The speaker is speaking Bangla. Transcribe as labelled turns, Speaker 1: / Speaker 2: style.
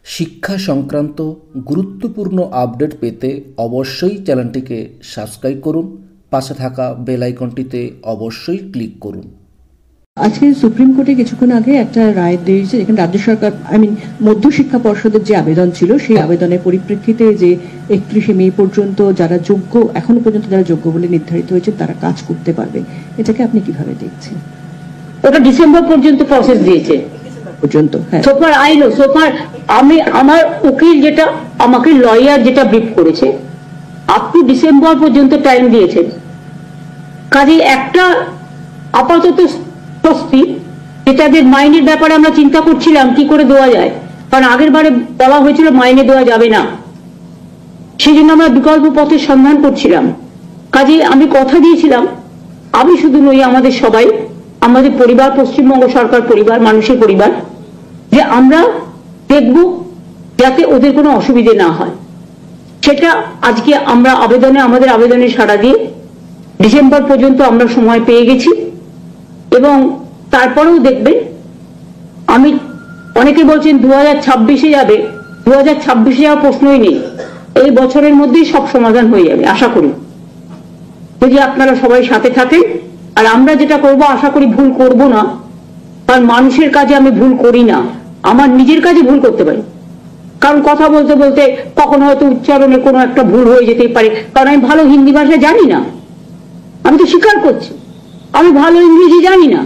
Speaker 1: শিক্ষা সংক্রান্ত গুরুত্বপূর্ণ আপডেট পেতে অবশ্যই চ্যানেলটিকে সাবস্ক্রাইব করুন, পাশে থাকা বেল আইকনটিতে অবশ্যই ক্লিক করুন।
Speaker 2: আজকে সুপ্রিম কোর্টে কিছুক্ষণ আগে একটা রায় দিয়েছে, যেখানে রাজ্য সরকার মধ্যশিক্ষা পর্ষদের যে আবেদন ছিল সেই আবেদনের পরিপ্রেক্ষিতে যে 31শে মে পর্যন্ত যারা যোগ্য, এখনো পর্যন্ত যারা যোগ্য বলে নির্ধারিত হয়েছে তারা কাজ করতে পারবে, এটাকে আপনি কিভাবে দেখছেন?
Speaker 3: ওটা ডিসেম্বর পর্যন্ত প্রসেস দিয়েছে
Speaker 2: পর্যন্ত।
Speaker 3: সোফার আই নো, সোফার আমি আমার উকিল যেটা আমাকে লয়ার যেটা ব্রিফ করেছে আপ টু ডিসেম্বর পর্যন্ত টাইম দিয়েছেন। কাজে একটা আপাতত স্বস্তি, যেটাদের মাইনের ব্যাপারে আমরা চিন্তা করছিলাম কি করে দেওয়া যায়, কারণ আগের বারে বলা হয়েছিল মাইনে দেওয়া যাবে না, সেই জন্য আমরা বিকল্প পথের সন্ধান করছিলাম। কাজে আমি কথা দিয়েছিলাম, আমি শুধু নই, আমাদের সবাই, আমাদের পরিবার, পশ্চিমবঙ্গ সরকার পরিবার, মানুষের পরিবার, যে আমরা দেখব যাতে ওদের কোনো অসুবিধে না হয়। সেটা আজকে আমরা আমাদের আবেদনে সাড়া দিয়ে ডিসেম্বর পর্যন্ত আমরা সময় পেয়ে গেছি। এবং তারপরেও দেখবেন, আমি অনেকে বলছেন 2026-এ যাবে, 2026-এ যাওয়ার প্রশ্নই নেই, এই বছরের মধ্যেই সব সমাধান হয়ে যাবে আশা করি, যদি আপনারা সবাই সাথে থাকেন। আর আমরা যেটা করব আশা করি ভুল করব না, কারণ মানুষের কাজে আমি ভুল করি না, আমার নিজের কাজে ভুল করতে পারি, কারণ কথা বলতে বলতে কখনো হয়তো উচ্চারণে কোনো একটা ভুল হয়ে যেতেই পারে, কারণ আমি ভালো হিন্দি ভাষা জানি না, আমি তো স্বীকার করছি, আমি ভালো ইংরেজি জানি না।